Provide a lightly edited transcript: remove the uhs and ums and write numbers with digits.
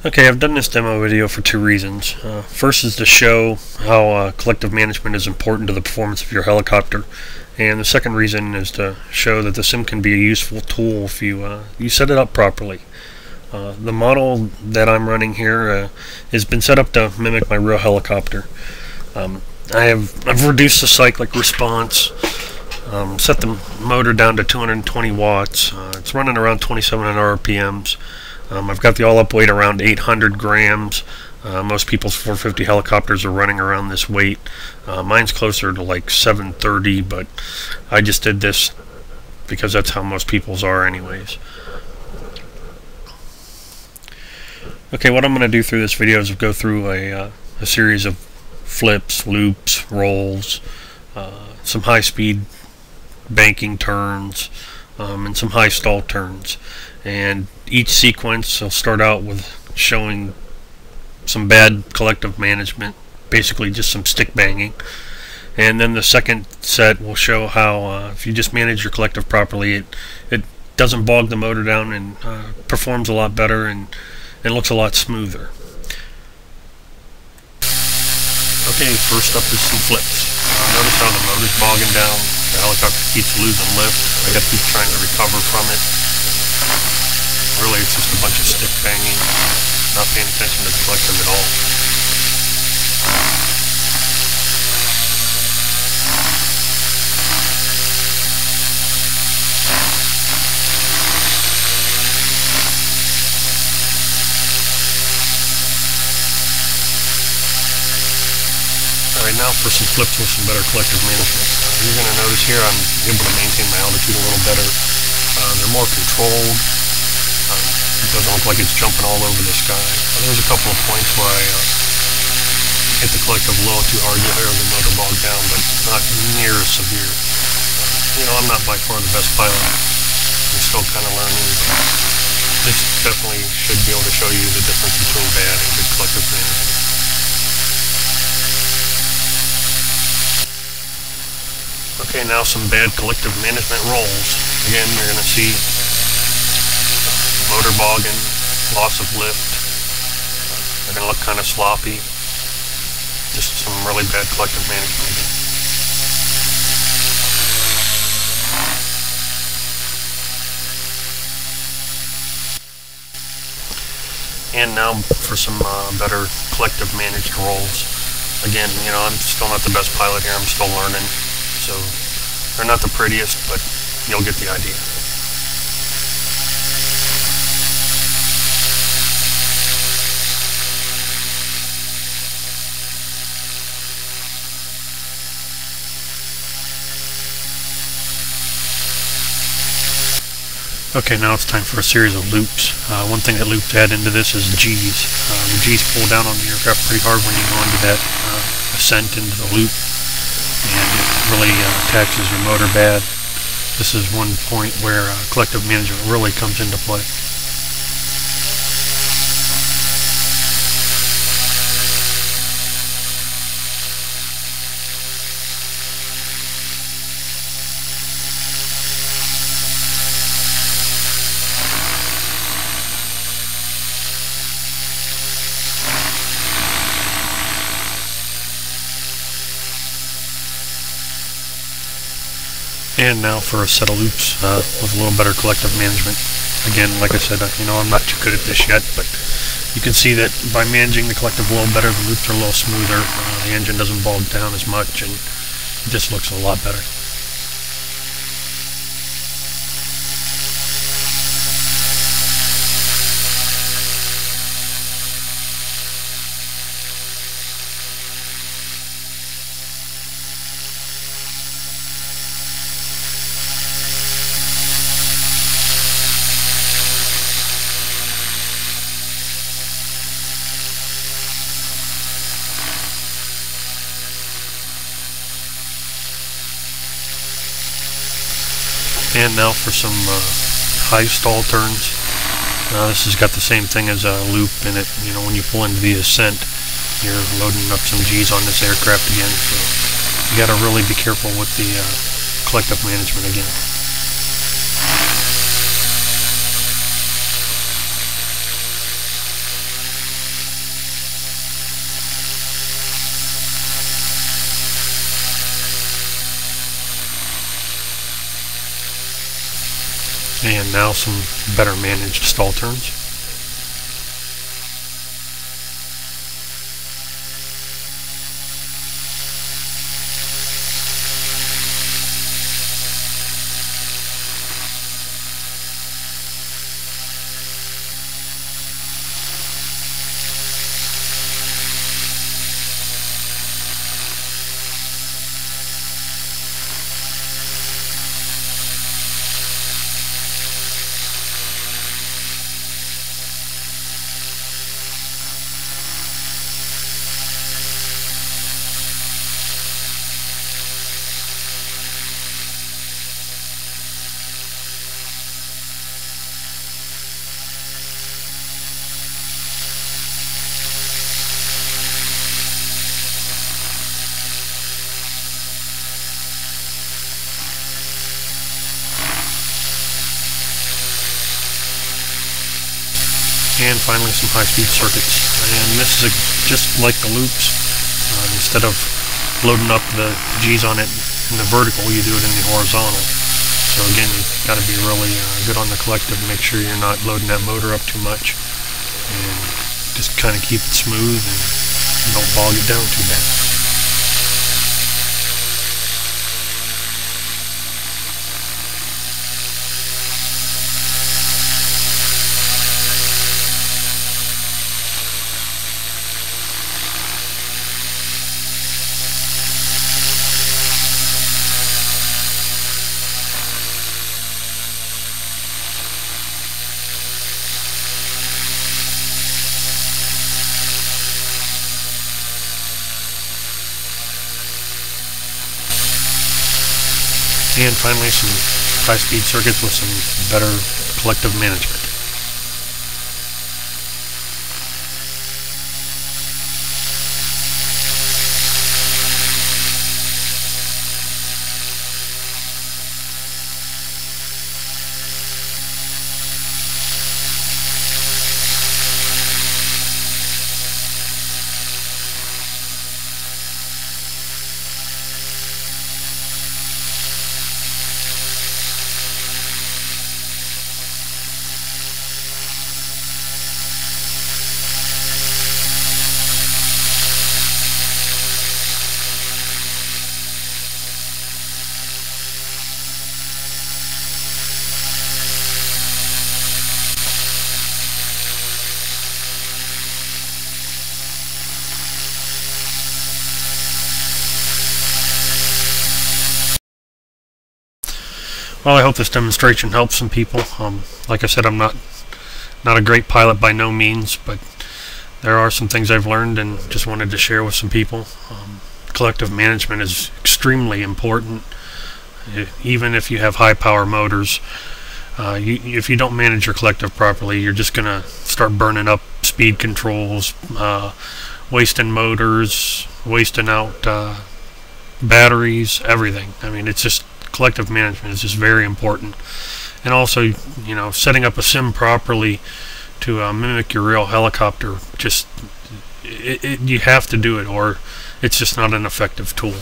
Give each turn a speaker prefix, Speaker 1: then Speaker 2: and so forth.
Speaker 1: Okay, I've done this demo video for two reasons. First is to show how collective management is important to the performance of your helicopter, and the second reason is to show that the sim can be a useful tool if you set it up properly. The model that I'm running here has been set up to mimic my real helicopter. I've reduced the cyclic response, set the motor down to 220 watts. It's running around 2700 RPMs. I've got the all-up weight around 800 grams. Most people's 450 helicopters are running around this weight. Mine's closer to like 730, but I just did this because that's how most people's are anyways. Okay, what I'm going to do through this video is go through a series of flips, loops, rolls, some high-speed banking turns, and some high stall turns. And each sequence will start out with showing some bad collective management, basically just some stick banging, and then the second set will show how if you just manage your collective properly, it doesn't bog the motor down and performs a lot better and looks a lot smoother. Okay, first up is some flips. Notice how the motor's bogging down, the helicopter keeps losing lift. I got to keep trying to recover from it. Really, it's just a bunch of stick banging, not paying attention to the collective at all. Alright, now for some flips with some better collective management. You're going to notice here I'm able to maintain my altitude a little better. They're more controlled. It doesn't look like it's jumping all over the sky. There's a couple of points where I hit the collective a little too hard to hear the motor bog down, but not near as severe. I'm not by far the best pilot. I'm still kind of learning, but this definitely should be able to show you the difference between bad and good collective management. Okay, now some bad collective management rolls. Again, you're going to see motor bogging, loss of lift. They're going to look kind of sloppy. Just some really bad collective management again. And now for some better collective managed rolls. Again, I'm still not the best pilot here. I'm still learning. So they're not the prettiest, but you'll get the idea. Okay, now it's time for a series of loops. One thing that loops add into this is G's. The G's pull down on the aircraft pretty hard when you go into that ascent into the loop, and it really taxes your motor bad. This is one point where collective management really comes into play. And now for a set of loops with a little better collective management. Again, like I said, I'm not too good at this yet, but you can see that by managing the collective a little better, the loops are a little smoother, the engine doesn't bog down as much, and it just looks a lot better. And now for some high stall turns. This has got the same thing as a loop in it. When you pull into the ascent, you're loading up some G's on this aircraft again. So you got to really be careful with the collective management again. and now some better managed stall turns. And finally some high-speed circuits. And this is just like the loops. Instead of loading up the G's on it in the vertical, you do it in the horizontal. So again, you've got to be really good on the collective, make sure you're not loading that motor up too much, and just kind of keep it smooth and don't bog it down too bad. And finally some high-speed circuits with some better collective management. Well, I hope this demonstration helps some people. Like I said, I'm not a great pilot by no means, but there are some things I've learned and just wanted to share with some people. Collective management is extremely important. Even if you have high power motors, if you don't manage your collective properly, you're just going to start burning up speed controls, wasting motors, wasting out batteries, everything. I mean, it's just collective management is just very important. And also, you know, setting up a sim properly to mimic your real helicopter, just you have to do it, or it's just not an effective tool.